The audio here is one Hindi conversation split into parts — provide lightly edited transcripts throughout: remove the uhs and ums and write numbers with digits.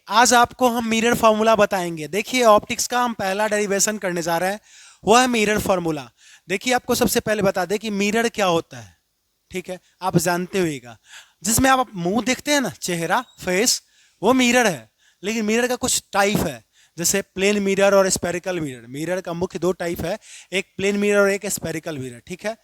आज आपको हम मिरर फार्मूला बताएंगे। देखिए ऑप्टिक्स का हम पहला डेरिवेशन करने जा रहे हैं, वह है मिरर फार्मूला। देखिए आपको सबसे पहले बता दें कि मिरर क्या होता है। ठीक है, आप जानते होइएगा, जिसमें आप मुंह देखते हैं ना, चेहरा, फेस, वो मिरर है। लेकिन मिरर का कुछ टाइप है, जैसे प्लेन मिरर और स्पेरिकल मिरर। मिरर का मुख्य दो टाइप है, एक प्लेन मिरर और एक स्पेरिकल मिरर। ठीक है,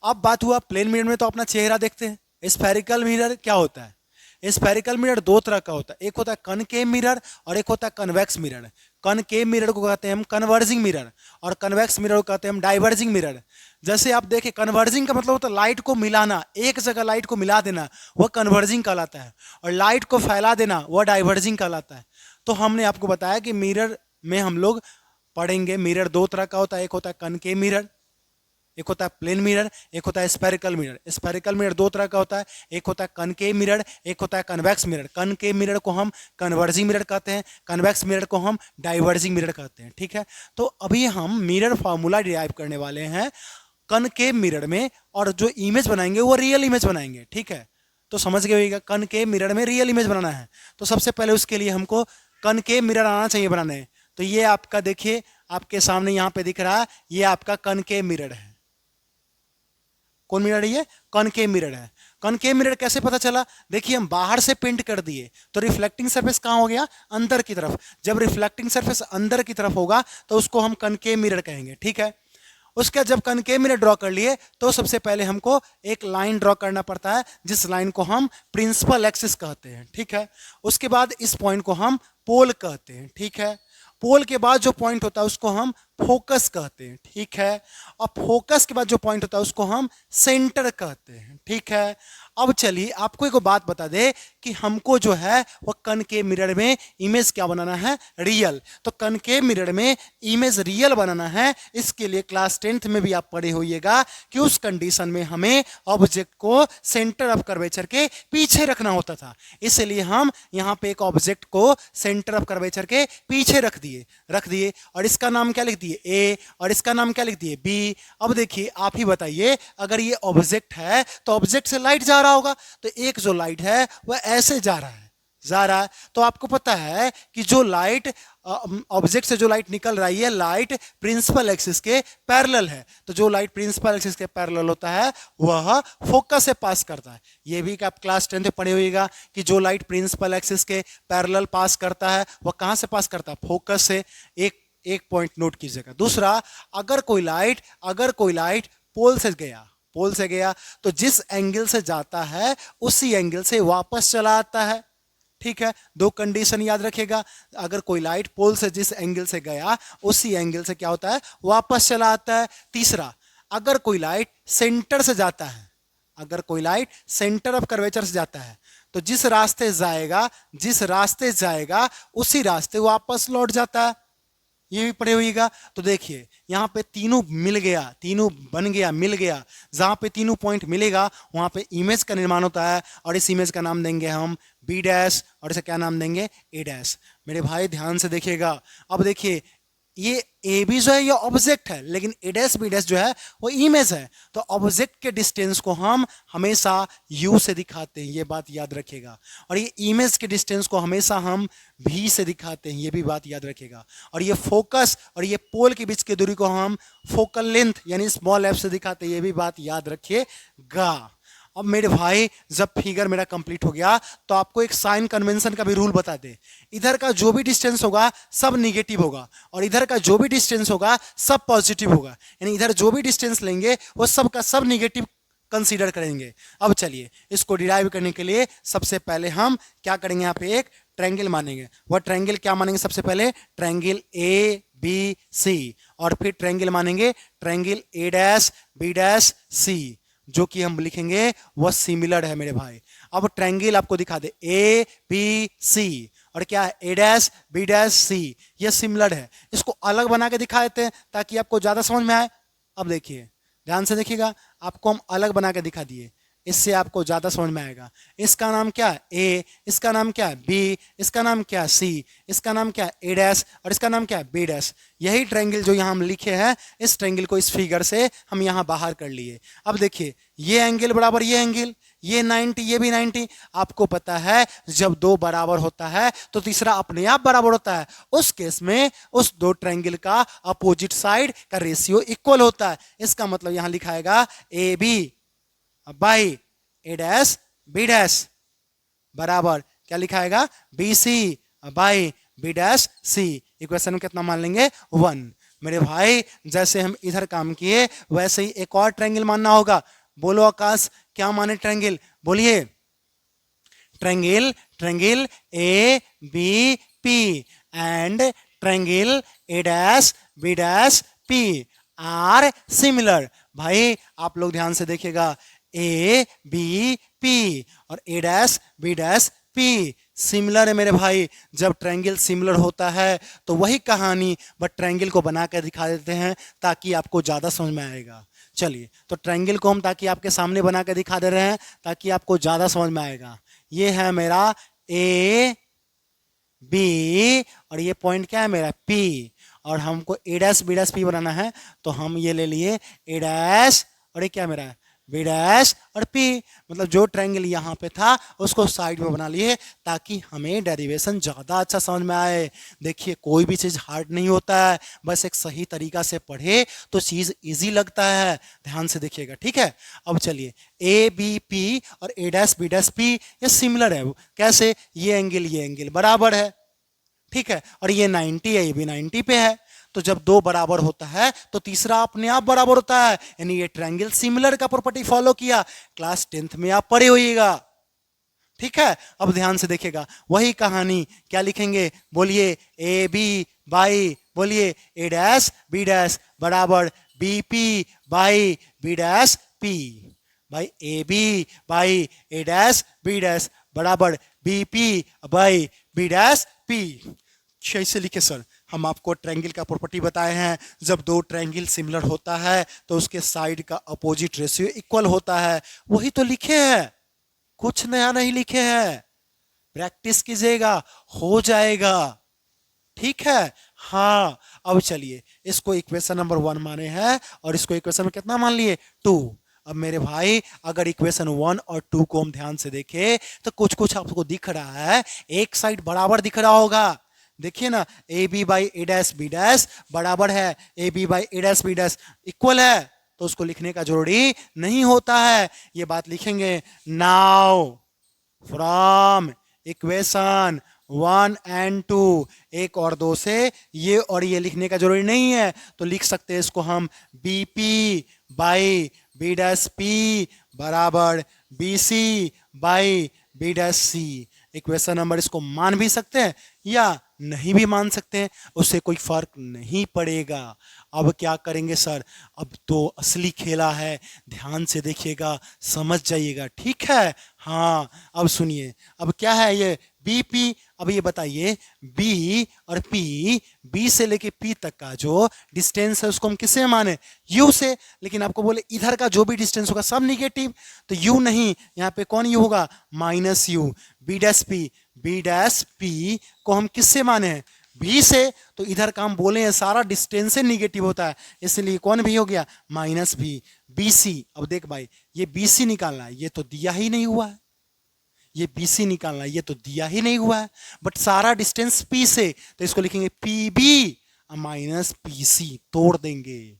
अब बात हुआ प्लेन मिरर में तो अपना चेहरा देखते हैं। स्पेरिकल मिरर क्या होता है? स्पेरिकल मिरर दो तरह का होता है, एक होता है कनकेव मिरर और एक होता है कन्वेक्स मिरर। कनकेव मिरर को कहते हैं हम कन्वर्जिंग मिरर और कन्वेक्स मिरर को कहते हैं हम डाइवर्जिंग मिरर। जैसे आप देखें, कन्वर्जिंग का मतलब होता है लाइट को मिलाना, एक जगह लाइट को मिला देना, वह कन्वर्जिंग कहलाता है। और लाइट को फैला देना, वह डाइवर्जिंग कहलाता है। तो हमने आपको बताया कि मिरर में हम लोग पढ़ेंगे, मिरर दो तरह का होता है, एक होता है कनकेव मिरर, एक होता है प्लेन मिरर, एक होता है स्पेरिकल मिरर। स्पेरिकल मिरर दो तरह का होता है, एक होता है कनकेव मिरर, एक होता है कन्वेक्स मिरर। कनकेव मिरर को हम कन्वर्जिंग मिरर कहते हैं, कन्वेक्स मिरर को हम डाइवर्जिंग मिरर कहते हैं। ठीक है, तो अभी हम मिरर फार्मूला डिराइव करने वाले हैं कनकेव मिरर में, और जो इमेज बनाएंगे वो रियल इमेज बनाएंगे। ठीक है, तो समझ गए होइएगा, कनकेव मिरर में रियल इमेज बनाना है। तो सबसे पहले उसके लिए हमको कनकेव मिरर आना चाहिए बनाने। तो ये आपका देखिए, आपके सामने यहाँ पे दिख रहा है, ये आपका कनकेव मिरर है। कौन मिरर है? ये कनकेव मिरर है। कनकेव मिरर कैसे पता चला? देखिए हम बाहर से पेंट कर दिए तो रिफ्लेक्टिंग सरफेस कहाँ हो गया? अंदर की तरफ। जब रिफ्लेक्टिंग सरफेस अंदर की तरफ होगा तो उसको हम कनकेव मिरर कहेंगे। ठीक है, उसके जब कनकेव मिरर ड्रॉ कर लिए तो सबसे पहले हमको एक लाइन ड्रॉ करना पड़ता है, जिस लाइन को हम प्रिंसिपल एक्सिस कहते हैं। ठीक है, उसके बाद इस पॉइंट को हम पोल कहते हैं। ठीक है, पोल के बाद जो पॉइंट होता है उसको हम फोकस कहते हैं। ठीक है, और फोकस के बाद जो पॉइंट होता है उसको हम सेंटर कहते हैं। ठीक है, अब चलिए आपको एक बात बता दे कि हमको जो है वह कनकेव मिरर में इमेज क्या बनाना है? रियल। तो कनकेव मिरर में इमेज रियल बनाना है, इसके लिए क्लास 10th में भी आप पढ़े होइएगा कि उस कंडीशन में हमें ऑब्जेक्ट को सेंटर ऑफ कर्वेचर के पीछे रखना होता था। इसलिए हम यहाँ पे एक ऑब्जेक्ट को सेंटर ऑफ कर्वेचर के पीछे रख दिए और इसका नाम क्या लिख दिए? ए, और इसका नाम क्या लिख दिए? बी। अब देखिए आप ही बताइए, अगर ये ऑब्जेक्ट है तो ऑब्जेक्ट से लाइट जा रहा होगा, तो एक जो लाइट है वह ऐसे जा रहा है। तो आपको पता है कि जो लाइट ऑब्जेक्ट से जो लाइट निकल रही है, लाइट प्रिंसिपल एक्सिस के पैरेलल है। तो जो लाइट प्रिंसिपल एक्सिस के पैरेलल होता है वह फोकस से पास करता है। ये भी आप क्लास 10th में पढ़े होइएगा कि जो लाइट प्रिंसिपल एक्सिस के पैरेलल पास करता है वह कहां से पास करता है? फोकस से। एक पॉइंट नोट कीजिएगा। दूसरा, अगर कोई लाइट पोल से गया तो जिस एंगल से जाता है उसी एंगल से वापस चला आता है। ठीक है, दो कंडीशन याद रखिएगा। अगर कोई लाइट पोल से जिस एंगल से गया उसी एंगल से क्या होता है? वापस चला आता है। तीसरा, अगर कोई लाइट सेंटर से जाता है, अगर कोई लाइट सेंटर ऑफ कर्वेचर से जाता है तो जिस रास्ते जाएगा उसी रास्ते वापस लौट जाता है। ये भी पढ़े होइएगा। तो देखिए यहाँ पे तीनों मिल गया, तीनों बन गया, मिल गया। जहां पे तीनों पॉइंट मिलेगा वहां पे इमेज का निर्माण होता है, और इस इमेज का नाम देंगे हम बी डैश, और इसे क्या नाम देंगे? ए डैश। मेरे भाई ध्यान से देखिएगा। अब देखिए ये ए बी जो है ये ऑब्जेक्ट है, लेकिन ए डैश बी डैश जो है वो इमेज है। तो ऑब्जेक्ट के डिस्टेंस को हम हमेशा यू से दिखाते हैं, ये बात याद रखिएगा। और ये इमेज के डिस्टेंस को हमेशा हम भी से दिखाते हैं, ये भी बात याद रखिएगा। और ये फोकस और ये पोल के बीच की दूरी को हम फोकल लेंथ यानी स्मॉल एफ से दिखाते हैं, ये भी बात याद रखिएगा। अब मेरे भाई जब फिगर मेरा कंप्लीट हो गया तो आपको एक साइन कन्वेंशन का भी रूल बता दे। इधर का जो भी डिस्टेंस होगा सब निगेटिव होगा, और इधर का जो भी डिस्टेंस होगा सब पॉजिटिव होगा। यानी इधर जो भी डिस्टेंस लेंगे वो सब का सब निगेटिव कंसीडर करेंगे। अब चलिए इसको डिराइव करने के लिए सबसे पहले हम क्या करेंगे? यहाँ पे एक ट्रायंगल मानेंगे। वह ट्रायंगल क्या मानेंगे? सबसे पहले ट्रायंगल ए बी सी, और फिर ट्रायंगल मानेंगे triangle A dash B dash C, जो कि हम लिखेंगे वह सिमिलर है मेरे भाई। अब ट्रायंगल आपको दिखा दे ए बी सी, और क्या है? ए डैश बी डैश सी, यह सिमिलर है। इसको अलग बना के दिखा देते हैं ताकि आपको ज्यादा समझ में आए। अब देखिए ध्यान से देखिएगा, आपको हम अलग बना के दिखा दिए। इससे आपको ज्यादा समझ में आएगा। इसका नाम क्या है ए, इसका नाम क्या है बी, इसका नाम क्या है सी, इसका नाम क्या है ए डैश और इसका नाम क्या है बी डैश। यही ट्रायंगल जो यहाँ हम लिखे हैं, इस ट्रायंगल को इस फिगर से हम यहाँ बाहर कर लिए। अब देखिए ये एंगल बराबर ये एंगल, ये 90 ये भी 90। आपको पता है जब दो बराबर होता है तो तीसरा अपने आप बराबर होता है। उस केस में उस दो ट्रायंगल का अपोजिट साइड का रेशियो इक्वल होता है। इसका मतलब यहां लिखाएगा A B by A dash B dash बराबर क्या लिखाएगा B C by B dash C. Equation में कितना मान लेंगे 1। मेरे भाई जैसे हम इधर काम किए वैसे ही एक और ट्रायंगल मानना होगा। बोलो आकाश क्या माने ट्रायंगल, बोलिए। Triangle triangle A B P and triangle A dash B dash P are similar. भाई आप लोग ध्यान से देखिएगा, ए बी पी और A dash B dash P similar है मेरे भाई। जब ट्रायंगल सिमिलर होता है तो वही कहानी बट ट्रायंगल को बना कर दिखा देते हैं ताकि आपको ज्यादा समझ में आएगा। चलिए तो ट्रायंगल को हम ताकि आपके सामने बना कर दिखा दे रहे हैं ताकि आपको ज्यादा समझ में आएगा। ये है मेरा ए बी और ये पॉइंट क्या है मेरा पी, और हमको ए डैश बी डैश पी बनाना है तो हम ये ले लिए ए डैश और ये क्या मेरा बी डैश और पी। मतलब जो ट्रायंगल यहाँ पे था उसको साइड में बना लिए ताकि हमें डेरिवेशन ज़्यादा अच्छा समझ में आए। देखिए कोई भी चीज़ हार्ड नहीं होता है, बस एक सही तरीका से पढ़े तो चीज़ इजी लगता है। ध्यान से देखिएगा, ठीक है। अब चलिए ए बी पी और A dash B dash P ये सिमिलर है। कैसे, ये एंगल बराबर है, ठीक है, और ये 90 है, ये भी 90 पे है। तो जब दो बराबर होता है तो तीसरा अपने आप बराबर होता है, यानी ये ट्रायंगल सिमिलर का प्रॉपर्टी फॉलो किया। क्लास 10th में आप पढ़े होइएगा, ठीक है। अब ध्यान से देखिएगा, वही कहानी क्या लिखेंगे, बोलिए ए बी बाई, बोलिए ए डैश बी डैश बराबर B P by B dash P. भाई A B by A dash B dash बराबर B P by B dash P. कैसे लिखे सर, हम आपको ट्रायंगल का प्रॉपर्टी बताए हैं, जब दो ट्रायंगल सिमिलर होता है तो उसके साइड का अपोजिट रेशियो इक्वल होता है। वही तो लिखे हैं, कुछ नया नहीं लिखे हैं। प्रैक्टिस कीजिएगा, हो जाएगा, ठीक है। हाँ अब चलिए इसको इक्वेशन नंबर 1 माने हैं और इसको इक्वेशन में कितना मान लिए 2। अब मेरे भाई अगर इक्वेशन 1 और 2 को हम ध्यान से देखें तो कुछ कुछ आपको दिख रहा है, एक साइड बराबर दिख रहा होगा। देखिए ना, A B by A dash B dash बराबर है A B by A dash B dash equal है, तो उसको लिखने का जरूरी नहीं होता है। ये बात लिखेंगे नाउ फ्रॉम इक्वेशन 1 एंड 2, 1 और 2 से ये और ये लिखने का जरूरी नहीं है, तो लिख सकते हैं इसको हम B P by B dash P बराबर B C by B dash C. Equation number इसको मान भी सकते हैं या नहीं भी मान सकते हैं, उससे कोई फर्क नहीं पड़ेगा। अब क्या करेंगे सर, अब तो असली खेला है, ध्यान से देखिएगा, समझ जाइएगा, ठीक है। हाँ अब सुनिए, अब क्या है ये बी पी। अब ये बताइए बी और पी, बी से लेके पी तक का जो डिस्टेंस है उसको हम किससे माने, यू से। लेकिन आपको बोले इधर का जो भी डिस्टेंस होगा सब निगेटिव, तो यू नहीं, यहाँ पे कौन यू होगा, minus U. B dash P को हम किससे माने हैं, बी से, तो इधर का हम बोले हैं सारा डिस्टेंस से निगेटिव होता है, इसलिए कौन भी हो गया माइनस भी। बी सी, अब देख भाई ये बी सी निकालना है, ये तो दिया ही नहीं हुआ है, ये बी सी निकालना है, ये तो दिया ही नहीं हुआ है, बट सारा डिस्टेंस पी से, तो इसको लिखेंगे P B minus P C, तोड़ देंगे।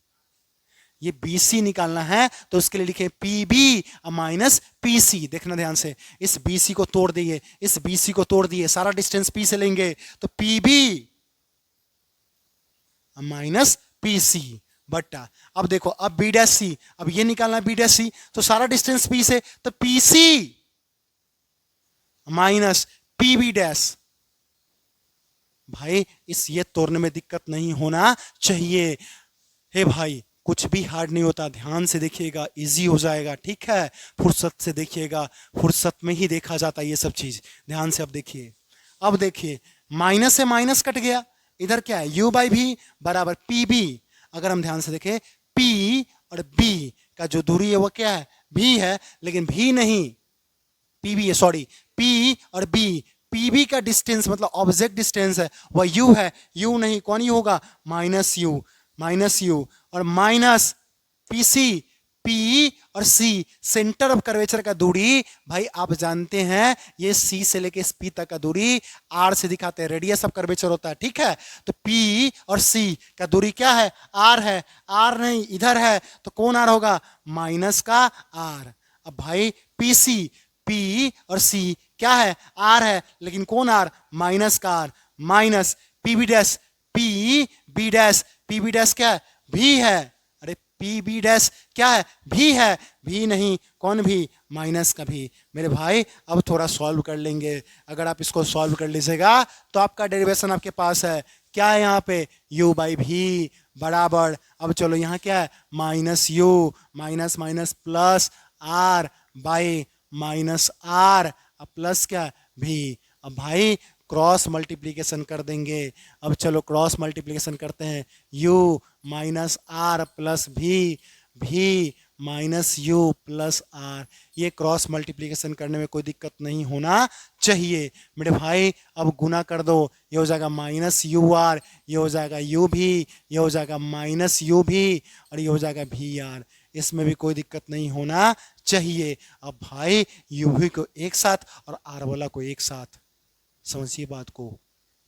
ये बी सी निकालना है तो उसके लिए लिखे P B minus P C. देखना ध्यान से, इस बी सी को तोड़ दिए, इस बी सी को तोड़ दिए, सारा डिस्टेंस पी से लेंगे तो P B minus P C बट्टा। अब देखो अब बी डैश सी, अब ये निकालना है बी डैश सी, तो सारा डिस्टेंस पी से, तो P C minus P B dash. भाई इस ये तोड़ने में दिक्कत नहीं होना चाहिए। हे भाई कुछ भी हार्ड नहीं होता, ध्यान से देखिएगा, इजी हो जाएगा, ठीक है। फुर्सत से देखिएगा, फुर्सत में ही देखा जाता है ये सब चीज, ध्यान से। अब देखिए, अब देखिए माइनस से माइनस कट गया, इधर क्या है u बाई भी बराबर पी बी। अगर हम ध्यान से देखें पी और बी का जो दूरी है वो क्या है, भी है, लेकिन भी नहीं, पी भी है, सॉरी, पी और बी, पीबी का डिस्टेंस मतलब ऑब्जेक्ट डिस्टेंस है वह यू है, यू नहीं, कौन यू होगा, माइनस यू और माइनस पीसी, पी और सी, सेंटर ऑफ कर्वेचर का दूरी भाई आप जानते हैं ये सी से लेके इस पी तक का दूरी आर से दिखाते हैं, रेडियस ऑफ कर्वेचर होता है, ठीक है। तो पी और सी का दूरी क्या है, आर है, आर नहीं इधर है तो कौन आर होगा, माइनस का आर। अब भाई पी सी, पी और सी क्या है, आर है, लेकिन कौन आर, माइनस का R, minus P B dash, P B dash, P B dash क्या है, भी है, अरे पी बी डैश क्या है, भी है, भी नहीं, कौन भी, माइनस का भी। मेरे भाई अब थोड़ा सॉल्व कर लेंगे, अगर आप इसको सॉल्व कर लीजिएगा तो आपका डेरिवेशन आपके पास है, क्या है यहाँ पे, u बाई भी बराबर, अब चलो यहाँ क्या है, minus U, minus minus plus R by minus R, अब प्लस क्या, भी। अब भाई क्रॉस मल्टीप्लीकेशन कर देंगे, अब चलो क्रॉस मल्टीप्लीकेशन करते हैं, u माइनस आर प्लस भी माइनस यू प्लस आर, ये क्रॉस मल्टीप्लीकेशन करने में कोई दिक्कत नहीं होना चाहिए मेरे भाई। अब गुना कर दो, ये हो जाएगा माइनस यू आर, ये हो जाएगा यू भी, ये हो जाएगा माइनस यू भी और ये हो जाएगा भी आर, इसमें भी कोई दिक्कत नहीं होना चाहिए। अब भाई यू भी को एक साथ और आर वाला को एक साथ, समझिए बात को,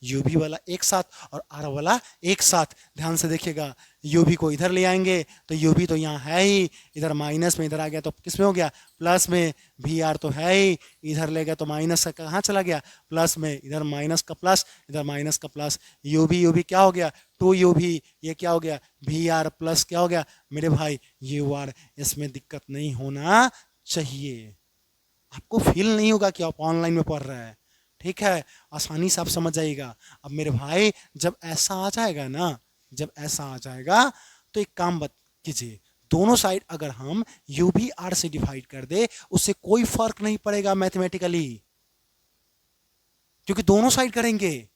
यू भी वाला एक साथ और आर वाला एक साथ, ध्यान से देखिएगा, यू भी को इधर ले आएंगे तो यू भी तो यहाँ है ही, इधर माइनस में इधर आ गया तो किस में हो गया, प्लस में, भी आर तो है ही, इधर ले गया तो माइनस का कहाँ चला गया, प्लस में, इधर माइनस का प्लस, इधर माइनस का प्लस, यू भी क्या हो गया, टू यू भी, ये क्या हो गया, भी आर प्लस क्या हो गया मेरे भाई, यू आर, इसमें दिक्कत नहीं होना चाहिए। आपको फील नहीं होगा कि आप ऑनलाइन में पढ़ रहे हैं, ठीक है, आसानी से आप समझ जाइएगा। अब मेरे भाई जब ऐसा आ जाएगा ना, जब ऐसा आ जाएगा तो एक काम कीजिए, दोनों साइड अगर हम यू भी आर से डिवाइड कर दे उससे कोई फर्क नहीं पड़ेगा मैथमेटिकली, क्योंकि दोनों साइड करेंगे।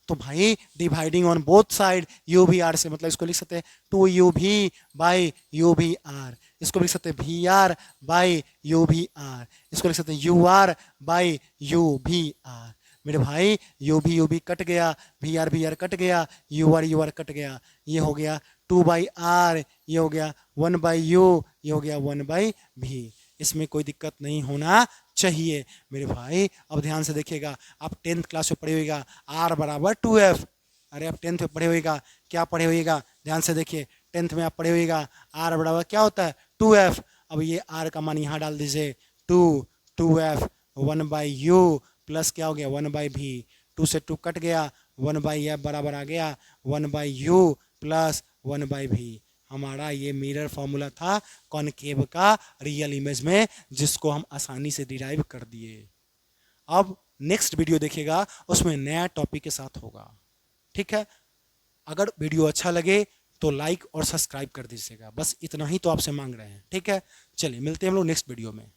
तो भाई dividing on both side you भी आर से, मतलब इसको लिख सकते हैं टू यू भी बाई यू भी आर, इसको लिख सकते हैं भी आर बाई यू भी आर, इसको लिख सकते हैं यू आर बाई यू भी आर। मेरे भाई यू भी कट गया, भी आर कट गया, यू आर कट गया, ये हो गया टू बाई आर, ये हो गया वन बाई यू, ये हो गया वन बाई भी, इसमें कोई दिक्कत नहीं होना चाहिए मेरे भाई। अब ध्यान से देखिएगा, आप 10th क्लास में पढ़े होगा आर बराबर 2f, अरे आप 10th में पढ़े होगा, क्या पढ़े होगा, ध्यान से देखिए 10th में आप पढ़े होगा आर बराबर क्या होता है 2f। अब ये आर का मान यहाँ डाल दीजिए, 2f 1 बाई यू प्लस क्या हो गया 1 बाई भी, 2 से 2 कट गया, 1 बाई एफ बराबर आ गया 1 बाई यू प्लस 1 बाई भी। हमारा ये मिरर फॉर्मूला था कॉनकेव का रियल इमेज में, जिसको हम आसानी से डिराइव कर दिए। अब नेक्स्ट वीडियो देखिएगा, उसमें नया टॉपिक के साथ होगा, ठीक है। अगर वीडियो अच्छा लगे तो लाइक और सब्सक्राइब कर दीजिएगा, बस इतना ही तो आपसे मांग रहे हैं, ठीक है। चलिए मिलते हैं हम लोग नेक्स्ट वीडियो में।